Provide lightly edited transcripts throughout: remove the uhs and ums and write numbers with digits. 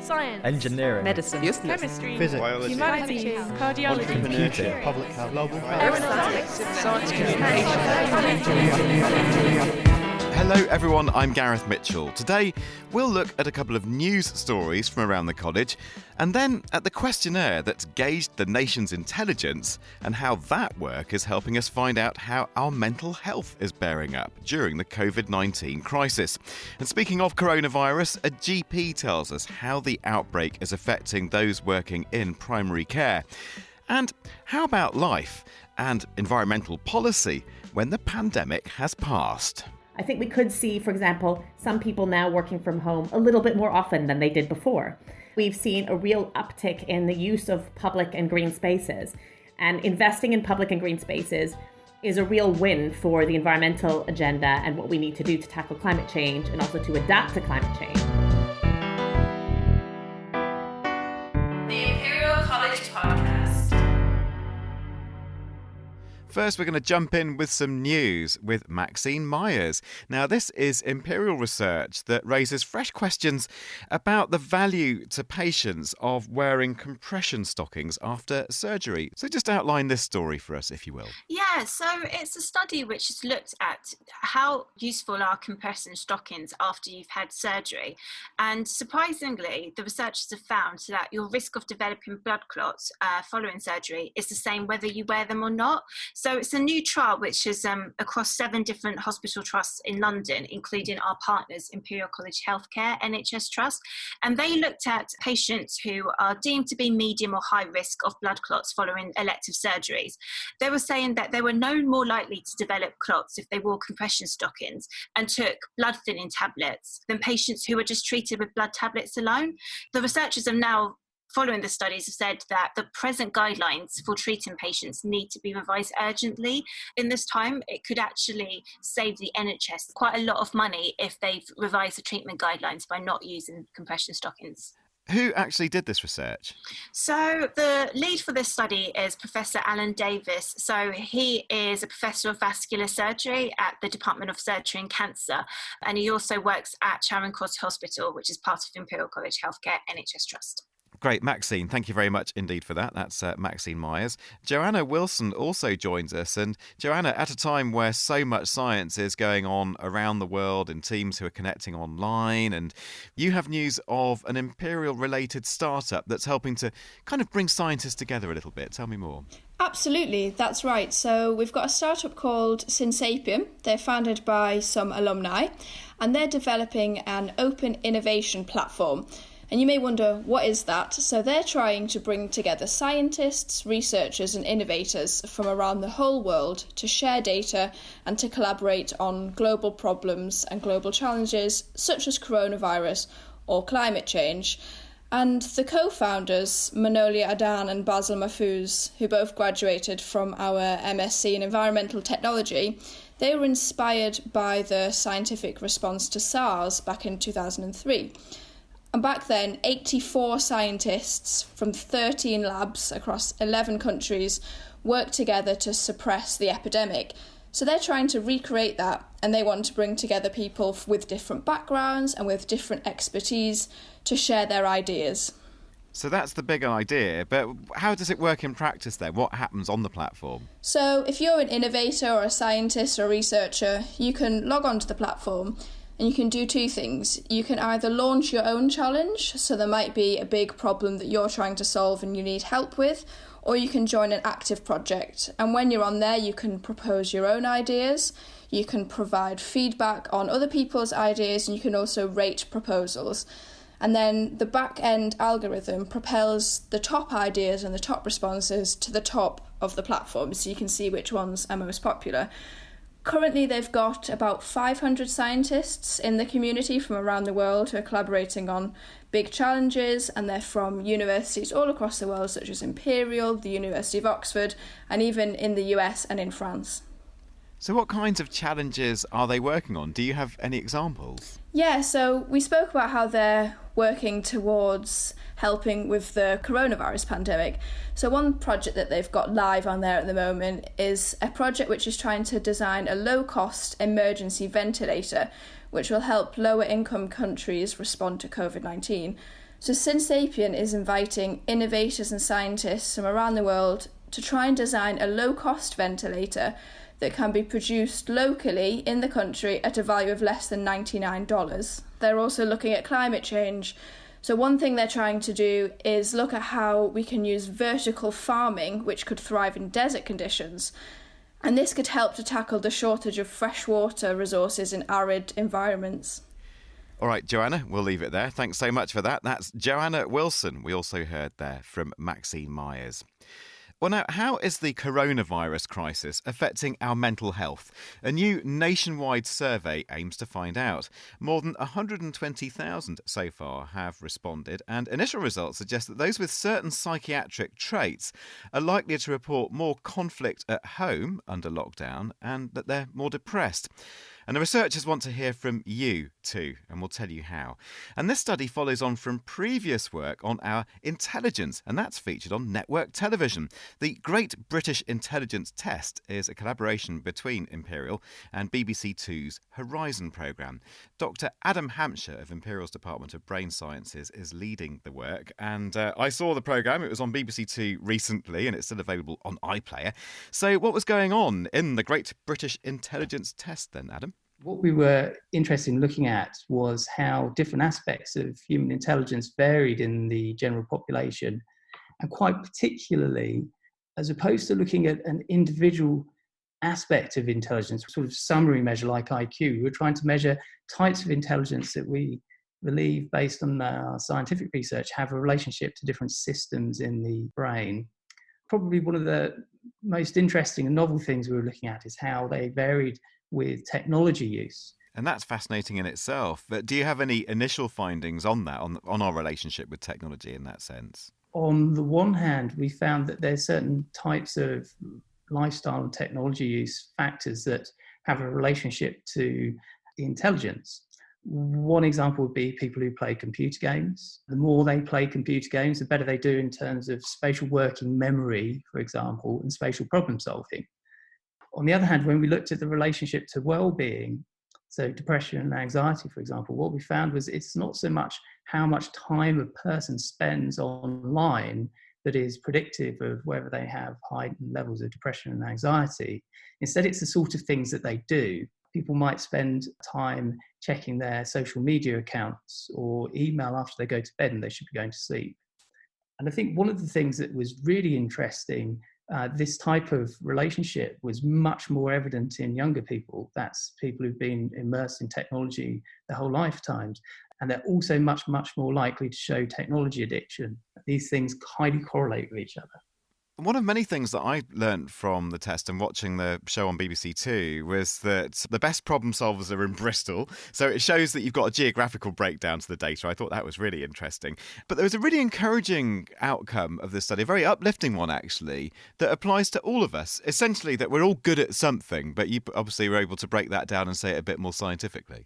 science, engineering, medicine, chemistry, physics, biology, humanities, cardiology, computing, public health, global aeronautics, science communication. Hello everyone, I'm Gareth Mitchell. Today we'll look at a couple of news stories from around the college and then at the questionnaire that's gauged the nation's intelligence and how that work is helping us find out how our mental health is bearing up during the COVID-19 crisis. And speaking of coronavirus, a GP tells us how the outbreak is affecting those working in primary care. And how about life and environmental policy when the pandemic has passed? I think we could see, for example, some people now working from home a little bit more often than they did before. We've seen a real uptick in the use of public and green spaces, and investing in public and green spaces is a real win for the environmental agenda and what we need to do to tackle climate change and also to adapt to climate change. The Imperial College Podcast. First, we're going to jump in with some news with Maxine Myers. Now, this is Imperial research that raises fresh questions about the value to patients of wearing compression stockings after surgery. So just outline this story for us, if you will. Yeah, so it's a study which has looked at how useful are compression stockings after you've had surgery. And surprisingly, the researchers have found that your risk of developing blood clots following surgery is the same whether you wear them or not. So it's a new trial which is across 7 different hospital trusts in London, including our partners, Imperial College Healthcare, NHS Trust. And they looked at patients who are deemed to be medium or high risk of blood clots following elective surgeries. They were saying that they were no more likely to develop clots if they wore compression stockings and took blood thinning tablets than patients who were just treated with blood tablets alone. The researchers have now, following the studies, have said that the present guidelines for treating patients need to be revised urgently. In this time, it could actually save the NHS quite a lot of money if they've revised the treatment guidelines by not using compression stockings. Who actually did this research? So the lead for this study is Professor Alan Davis. So he is a professor of vascular surgery at the Department of Surgery and Cancer. And he also works at Charing Cross Hospital, which is part of Imperial College Healthcare NHS Trust. Great, Maxine. Thank you very much indeed for that. That's Maxine Myers. Joanna Wilson also joins us. And Joanna, at a time where so much science is going on around the world in teams who are connecting online, and you have news of an Imperial-related startup that's helping to kind of bring scientists together a little bit. Tell me more. Absolutely, that's right. So we've got a startup called Synsapium. They're founded by some alumni, and they're developing an open innovation platform. And you may wonder, what is that? So they're trying to bring together scientists, researchers and innovators from around the whole world to share data and to collaborate on global problems and global challenges such as coronavirus or climate change. And the co-founders, Manolia Adan and Basil Mahfouz, who both graduated from our MSc in Environmental Technology, they were inspired by the scientific response to SARS back in 2003. And back then, 84 scientists from 13 labs across 11 countries worked together to suppress the epidemic. So they're trying to recreate that, and they want to bring together people with different backgrounds and with different expertise to share their ideas. So that's the big idea, but how does it work in practice then? What happens on the platform? So if you're an innovator or a scientist or a researcher, you can log onto the platform and you can do 2 things. You can either launch your own challenge, so there might be a big problem that you're trying to solve and you need help with, or you can join an active project. And when you're on there, you can propose your own ideas, you can provide feedback on other people's ideas, and you can also rate proposals. And then the back-end algorithm propels the top ideas and the top responses to the top of the platform, so you can see which ones are most popular. Currently, they've got about 500 scientists in the community from around the world who are collaborating on big challenges, and they're from universities all across the world, such as Imperial, the University of Oxford, and even in the US and in France. So what kinds of challenges are they working on? Do you have any examples? Yeah, so we spoke about how they're working towards helping with the coronavirus pandemic. So one project that they've got live on there at the moment is a project which is trying to design a low-cost emergency ventilator which will help lower-income countries respond to COVID-19. So Synsapien is inviting innovators and scientists from around the world to try and design a low-cost ventilator that can be produced locally in the country at a value of less than $99. They're also looking at climate change. So one thing they're trying to do is look at how we can use vertical farming, which could thrive in desert conditions. And this could help to tackle the shortage of freshwater resources in arid environments. All right, Joanna, we'll leave it there. Thanks so much for that. That's Joanna Wilson. We also heard there from Maxine Myers. Well, now, how is the coronavirus crisis affecting our mental health? A new nationwide survey aims to find out. More than 120,000 so far have responded, and initial results suggest that those with certain psychiatric traits are likely to report more conflict at home under lockdown and that they're more depressed. And the researchers want to hear from you too, and we'll tell you how. And this study follows on from previous work on our intelligence, and that's featured on network television. The Great British Intelligence Test is a collaboration between Imperial and BBC Two's Horizon programme. Dr. Adam Hampshire of Imperial's Department of Brain Sciences is leading the work, and I saw the programme. It was on BBC Two recently, and it's still available on iPlayer. So what was going on in the Great British Intelligence Test then, Adam? What we were interested in looking at was how different aspects of human intelligence varied in the general population, and quite particularly, as opposed to looking at an individual aspect of intelligence, sort of summary measure like IQ, we were trying to measure types of intelligence that we believe, based on our scientific research, have a relationship to different systems in the brain. Probably one of the most interesting and novel things we were looking at is how they varied with technology use. And that's fascinating in itself. But do you have any initial findings on that, on our relationship with technology in that sense? On the one hand, we found that there's certain types of lifestyle and technology use factors that have a relationship to intelligence. One example would be people who play computer games. The more they play computer games, the better they do in terms of spatial working memory, for example, and spatial problem solving. On the other hand, when we looked at the relationship to well-being, so depression and anxiety, for example, what we found was it's not so much how much time a person spends online that is predictive of whether they have high levels of depression and anxiety. Instead, it's the sort of things that they do. People might spend time checking their social media accounts or email after they go to bed and they should be going to sleep. And I think one of the things that was really interesting, this type of relationship was much more evident in younger people. That's people who've been immersed in technology their whole lifetimes. And they're also much, much more likely to show technology addiction. These things highly correlate with each other. One of many things that I learned from the test and watching the show on BBC Two was that the best problem solvers are in Bristol. So it shows that you've got a geographical breakdown to the data. I thought that was really interesting. But there was a really encouraging outcome of this study, a very uplifting one actually, that applies to all of us. Essentially that we're all good at something, but you obviously were able to break that down and say it a bit more scientifically.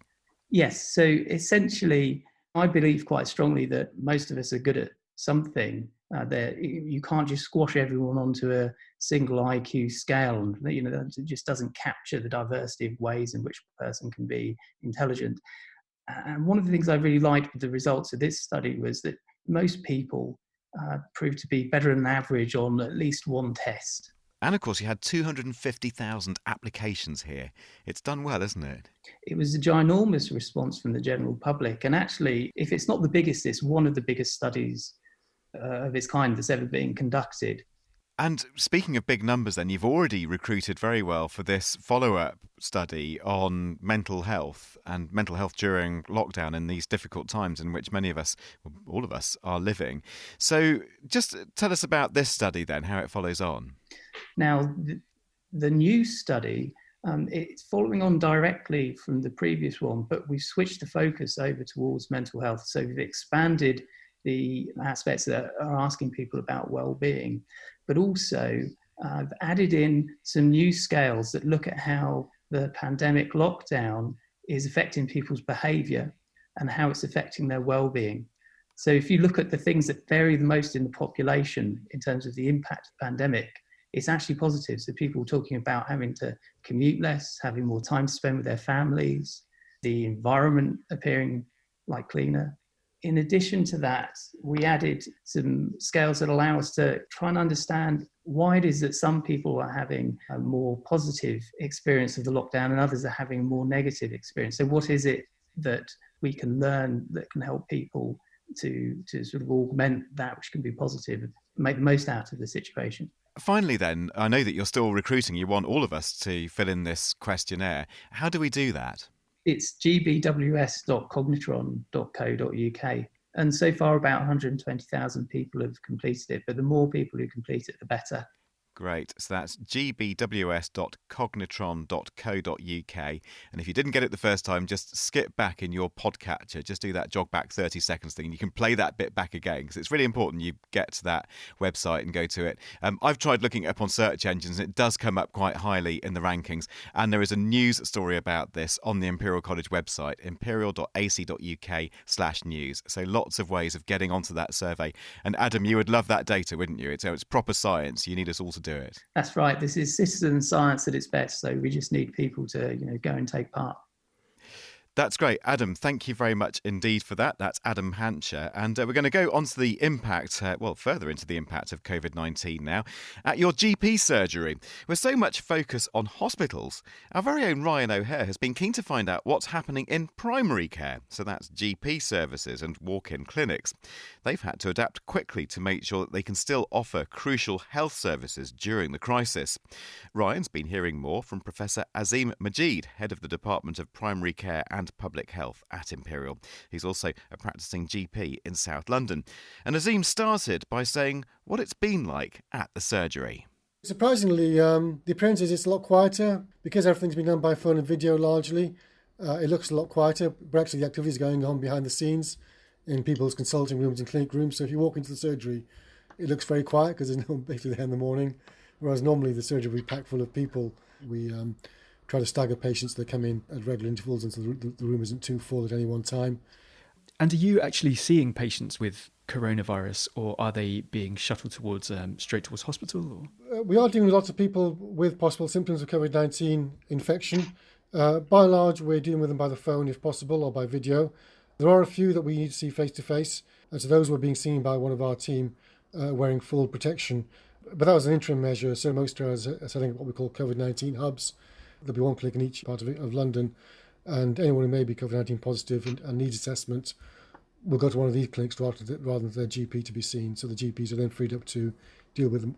Yes. So essentially, I believe quite strongly that most of us are good at something. You can't just squash everyone onto a single IQ scale, and it just doesn't capture the diversity of ways in which a person can be intelligent. And one of the things I really liked with the results of this study was that most people proved to be better than average on at least one test. And of course, you had 250,000 applications here. It's done well, isn't it? It was a ginormous response from the general public. And actually, if it's not the biggest, it's one of the biggest studies of its kind that's ever been conducted. And speaking of big numbers then, you've already recruited very well for this follow-up study on mental health and mental health during lockdown in these difficult times in which many of us, well, all of us, are living. So just tell us about this study then, how it follows on. Now, the new study, it's following on directly from the previous one, but we've switched the focus over towards mental health. So we've expanded the aspects that are asking people about well-being, but also I've added in some new scales that look at how the pandemic lockdown is affecting people's behaviour and how it's affecting their well-being. So if you look at the things that vary the most in the population in terms of the impact of the pandemic, it's actually positive. So people talking about having to commute less, having more time to spend with their families, the environment appearing like cleaner, In addition to that, we added some scales that allow us to try and understand why it is that some people are having a more positive experience of the lockdown and others are having a more negative experience. So what is it that we can learn that can help people to sort of augment that which can be positive and make the most out of the situation? Finally then, I know that you're still recruiting. You want all of us to fill in this questionnaire. How do we do that? It's gbws.cognitron.co.uk. And so far, about 120,000 people have completed it. But the more people who complete it, the better. Great. So that's gbws.cognitron.co.uk. And if you didn't get it the first time, just skip back in your podcatcher. Just do that jog back 30 seconds thing. And you can play that bit back again because it's really important you get to that website and go to it. I've tried looking it up on search engines and it does come up quite highly in the rankings. And there is a news story about this on the Imperial College website, imperial.ac.uk/news. So lots of ways of getting onto that survey. And Adam, you would love that data, wouldn't you? It's proper science. You need us all to do it. That's right. This is citizen science at its best. So we just need people to, go and take part. That's great. Adam, thank you very much indeed for that. That's Adam Hancher. And we're going to go on to the impact, further into the impact of COVID-19 now, at your GP surgery. With so much focus on hospitals, our very own Ryan O'Hare has been keen to find out what's happening in primary care. So that's GP services and walk-in clinics. They've had to adapt quickly to make sure that they can still offer crucial health services during the crisis. Ryan's been hearing more from Professor Azim Majid, head of the Department of Primary Care and Public Health at Imperial. He's also a practising GP in South London. And Azim started by saying what it's been like at the surgery. Surprisingly, the appearance is it's a lot quieter because everything's been done by phone and video largely. It looks a lot quieter, but actually the activity is going on behind the scenes in people's consulting rooms and clinic rooms. So if you walk into the surgery, it looks very quiet because there's no basically there in the morning. Whereas normally the surgery will be packed full of people. We try to stagger patients that come in at regular intervals and so the room isn't too full at any one time. And are you actually seeing patients with coronavirus, or are they being shuttled towards straight towards hospital? Or? We are dealing with lots of people with possible symptoms of COVID-19 infection. By and large, we're dealing with them by the phone if possible or by video. There are a few that we need to see face-to-face, and so those were being seen by one of our team wearing full protection. But that was an interim measure, so most are setting up what we call COVID-19 hubs. There'll be one clinic in each part of London, and anyone who may be COVID-19 positive and needs assessment will go to one of these clinics rather than their GP to be seen. So the GPs are then freed up to deal with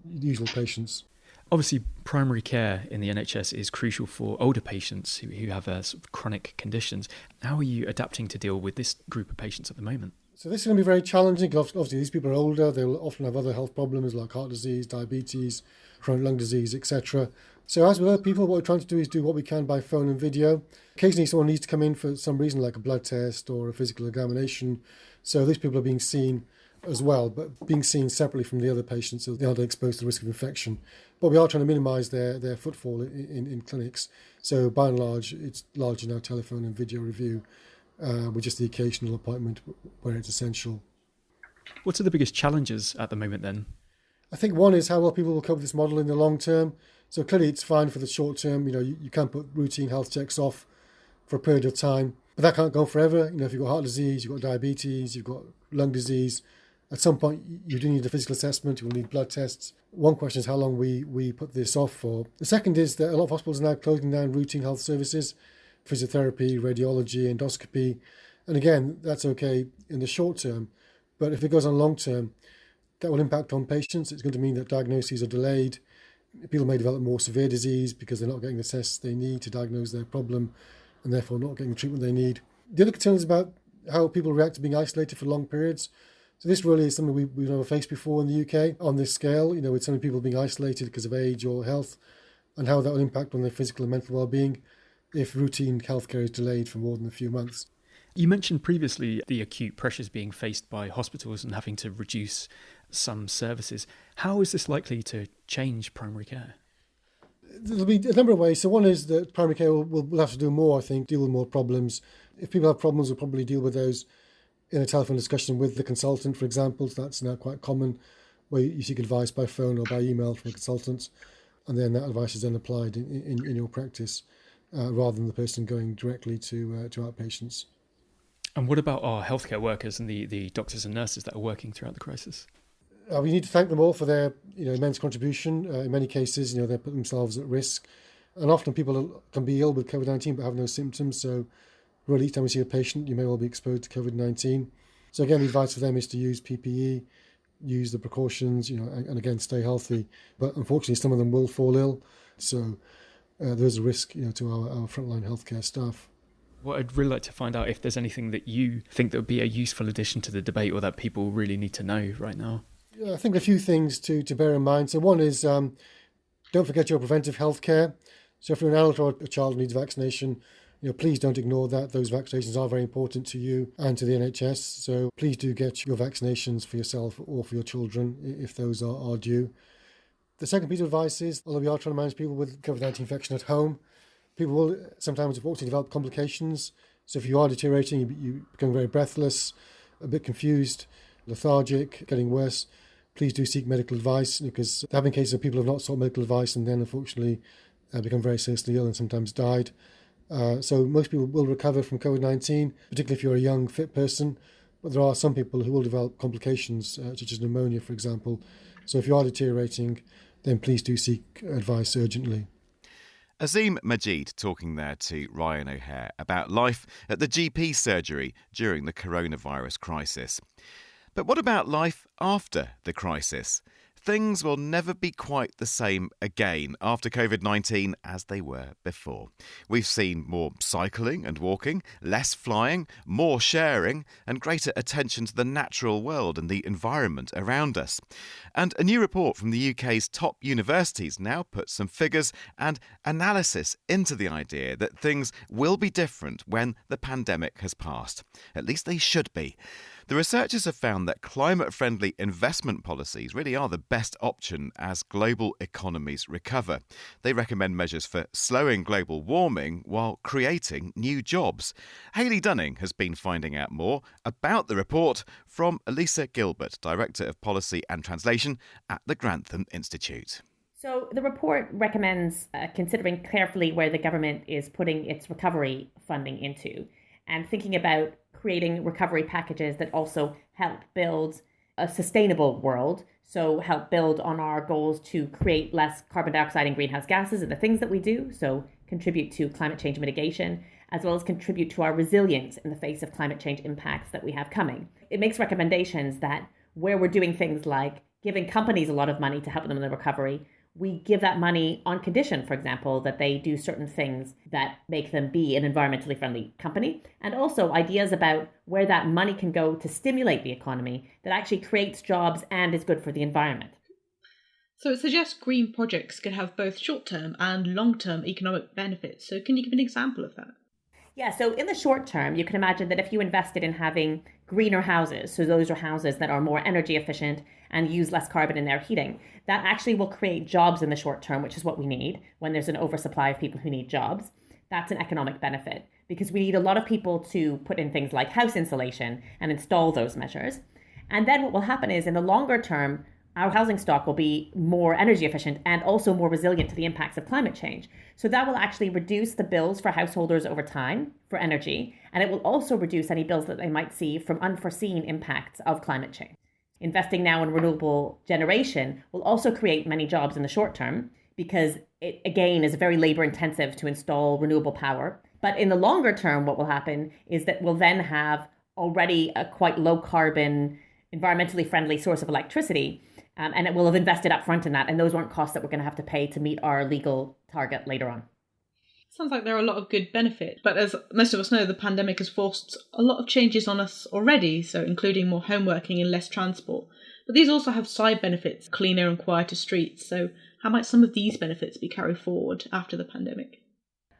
usual patients. Obviously, primary care in the NHS is crucial for older patients who have sort of chronic conditions. How are you adapting to deal with this group of patients at the moment? So this is going to be very challenging because obviously these people are older. They'll often have other health problems like heart disease, diabetes, chronic lung disease, etc. So as with other people, what we're trying to do is do what we can by phone and video. Occasionally someone needs to come in for some reason like a blood test or a physical examination. So these people are being seen as well, but being seen separately from the other patients so they aren't exposed to the risk of infection. But we are trying to minimise their footfall in clinics. So by and large, it's largely now telephone and video review with just the occasional appointment where it's essential. What are the biggest challenges at the moment then? I think one is how well people will cope with this model in the long term. So clearly it's fine for the short term. You can put routine health checks off for a period of time, but that can't go forever. If you've got heart disease, you've got diabetes, you've got lung disease, at some point you do need a physical assessment, you will need blood tests. One question is how long we put this off for. The second is that a lot of hospitals are now closing down routine health services, physiotherapy, radiology, endoscopy. And again, that's okay in the short term, but if it goes on long term, that will impact on patients. It's going to mean that diagnoses are delayed. People may develop more severe disease because they're not getting the tests they need to diagnose their problem and therefore not getting the treatment they need. The other concern is about how people react to being isolated for long periods. So this really is something we've never faced before in the UK on this scale, with so many people being isolated because of age or health, and how that will impact on their physical and mental well-being if routine healthcare is delayed for more than a few months. You mentioned previously the acute pressures being faced by hospitals and having to reduce some services. How is this likely to change primary care? There'll be a number of ways. So one is that primary care will have to do more, I think, deal with more problems. If people have problems, we'll probably deal with those in a telephone discussion with the consultant, for example. So that's now quite common, where you seek advice by phone or by email from a consultant, and then that advice is then applied in your practice rather than the person going directly to outpatients. And what about our healthcare workers and the doctors and nurses that are working throughout the crisis? We need to thank them all for their immense contribution. In many cases, they put themselves at risk. And often people can be ill with COVID-19 but have no symptoms. So really, each time we see a patient, you may well be exposed to COVID-19. So again, the advice for them is to use PPE, use the precautions, and again, stay healthy. But unfortunately, some of them will fall ill. So there's a risk, to our frontline healthcare staff. Well, I'd really like to find out if there's anything that you think that would be a useful addition to the debate or that people really need to know right now. I think a few things to bear in mind. So one is don't forget your preventive health care. So if you're an adult or a child who needs vaccination, please don't ignore that. Those vaccinations are very important to you and to the NHS. So please do get your vaccinations for yourself or for your children if those are due. The second piece of advice is, although we are trying to manage people with COVID-19 infection at home, people will sometimes unfortunately develop complications. So if you are deteriorating, you become very breathless, a bit confused, lethargic, getting worse, please do seek medical advice, because there have been cases of people who have not sought medical advice and then unfortunately become very seriously ill and sometimes died. So most people will recover from COVID-19, particularly if you're a young, fit person, but there are some people who will develop complications, such as pneumonia, for example. So if you are deteriorating, then please do seek advice urgently. Azim Majid talking there to Ryan O'Hare about life at the GP surgery during the coronavirus crisis. But what about life after the crisis? Things will never be quite the same again after COVID-19 as they were before. We've seen more cycling and walking, less flying, more sharing, and greater attention to the natural world and the environment around us. And a new report from the UK's top universities now puts some figures and analysis into the idea that things will be different when the pandemic has passed. At least they should be. The researchers have found that climate-friendly investment policies really are the best option as global economies recover. They recommend measures for slowing global warming while creating new jobs. Hayley Dunning has been finding out more about the report from Elisa Gilbert, Director of Policy and Translation at the Grantham Institute. So the report recommends considering carefully where the government is putting its recovery funding into and thinking about creating recovery packages that also help build a sustainable world. So help build on our goals to create less carbon dioxide and greenhouse gases and the things that we do. So contribute to climate change mitigation, as well as contribute to our resilience in the face of climate change impacts that we have coming. It makes recommendations that where we're doing things like giving companies a lot of money to help them in the recovery, we give that money on condition, for example, that they do certain things that make them be an environmentally friendly company, and also ideas about where that money can go to stimulate the economy that actually creates jobs and is good for the environment. So it suggests green projects can have both short-term and long-term economic benefits. So can you give an example of that? Yeah, so in the short term, you can imagine that if you invested in having greener houses, so those are houses that are more energy efficient and use less carbon in their heating, that actually will create jobs in the short term, which is what we need when there's an oversupply of people who need jobs. That's an economic benefit because we need a lot of people to put in things like house insulation and install those measures. And then what will happen is in the longer term, our housing stock will be more energy efficient and also more resilient to the impacts of climate change. So that will actually reduce the bills for householders over time for energy, and it will also reduce any bills that they might see from unforeseen impacts of climate change. Investing now in renewable generation will also create many jobs in the short term because it, again, is very labor intensive to install renewable power. But in the longer term, what will happen is that we'll then have already a quite low carbon, environmentally friendly source of electricity. And it will have invested up front in that. And those aren't costs that we're going to have to pay to meet our legal target later on. Sounds like there are a lot of good benefits. But as most of us know, the pandemic has forced a lot of changes on us already, so including more home working and less transport. But these also have side benefits, cleaner and quieter streets. So how might some of these benefits be carried forward after the pandemic?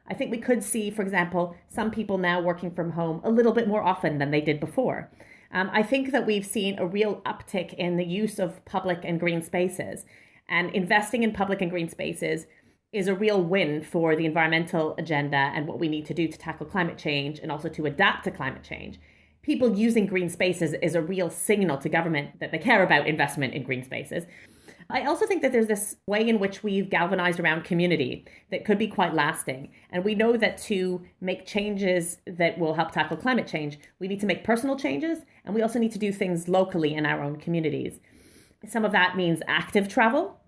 I think we could see, for example, some people now working from home a little bit more often than they did before. I think that we've seen a real uptick in the use of public and green spaces, and investing in public and green spaces is a real win for the environmental agenda and what we need to do to tackle climate change and also to adapt to climate change. People using green spaces is a real signal to government that they care about investment in green spaces. I also think that there's this way in which we've galvanized around community that could be quite lasting. And we know that to make changes that will help tackle climate change, we need to make personal changes, and we also need to do things locally in our own communities. Some of that means active travel,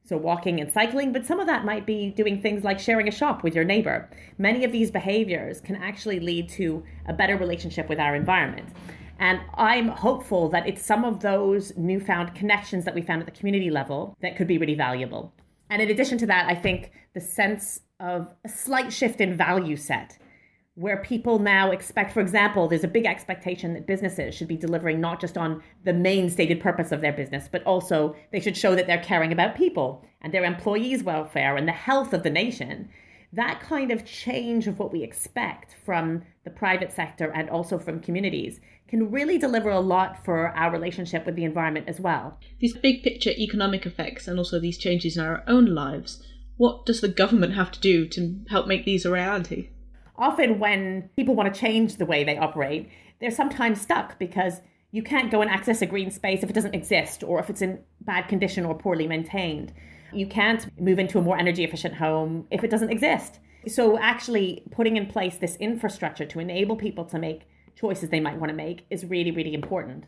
so walking and cycling, but some of that might be doing things like sharing a shop with your neighbor. Many of these behaviors can actually lead to a better relationship with our environment. And I'm hopeful that it's some of those newfound connections that we found at the community level that could be really valuable. And in addition to that, I think the sense of a slight shift in value set, where people now expect, for example, there's a big expectation that businesses should be delivering not just on the main stated purpose of their business, but also they should show that they're caring about people and their employees' welfare and the health of the nation. That kind of change of what we expect from the private sector and also from communities can really deliver a lot for our relationship with the environment as well. These big picture economic effects and also these changes in our own lives, what does the government have to do to help make these a reality? Often when people want to change the way they operate, they're sometimes stuck because you can't go and access a green space if it doesn't exist or if it's in bad condition or poorly maintained. You can't move into a more energy efficient home if it doesn't exist. So actually putting in place this infrastructure to enable people to make choices they might want to make is really, really important.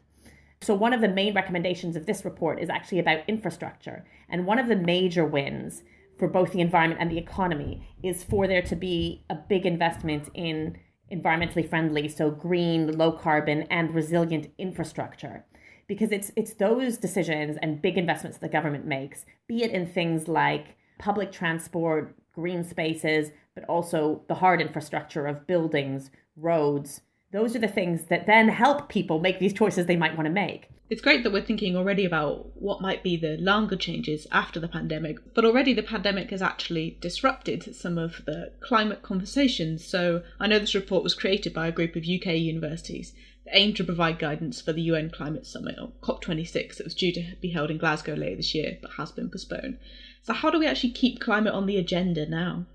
So one of the main recommendations of this report is actually about infrastructure. And one of the major wins for both the environment and the economy is for there to be a big investment in environmentally friendly, so green, low carbon and resilient infrastructure. Because it's those decisions and big investments the government makes, be it in things like public transport, green spaces, but also the hard infrastructure of buildings, roads. Those are the things that then help people make these choices they might want to make. It's great that we're thinking already about what might be the longer changes after the pandemic, but already the pandemic has actually disrupted some of the climate conversations. So I know this report was created by a group of UK universities that aim to provide guidance for the UN Climate Summit, or COP26, that was due to be held in Glasgow later this year, but has been postponed. So how do we actually keep climate on the agenda now?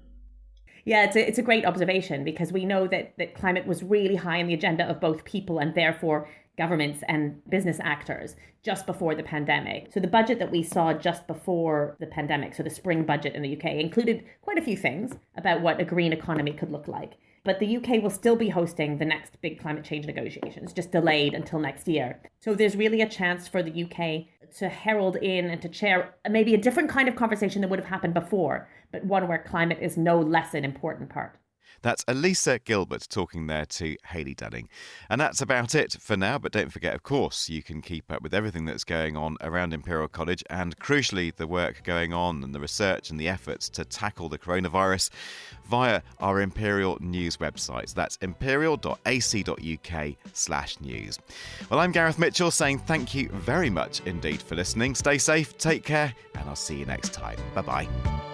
Yeah, it's a great observation, because we know that climate was really high on the agenda of both people and therefore governments and business actors just before the pandemic. So the budget that we saw just before the pandemic, so the spring budget in the UK, included quite a few things about what a green economy could look like. But the UK will still be hosting the next big climate change negotiations, just delayed until next year. So there's really a chance for the UK to herald in and to chair maybe a different kind of conversation than would have happened before, but one where climate is no less an important part. That's Elisa Gilbert talking there to Hayley Dunning. And that's about it for now, but don't forget, of course, you can keep up with everything that's going on around Imperial College and, crucially, the work going on and the research and the efforts to tackle the coronavirus via our Imperial News websites. That's imperial.ac.uk/news. Well, I'm Gareth Mitchell saying thank you very much indeed for listening. Stay safe, take care, and I'll see you next time. Bye-bye.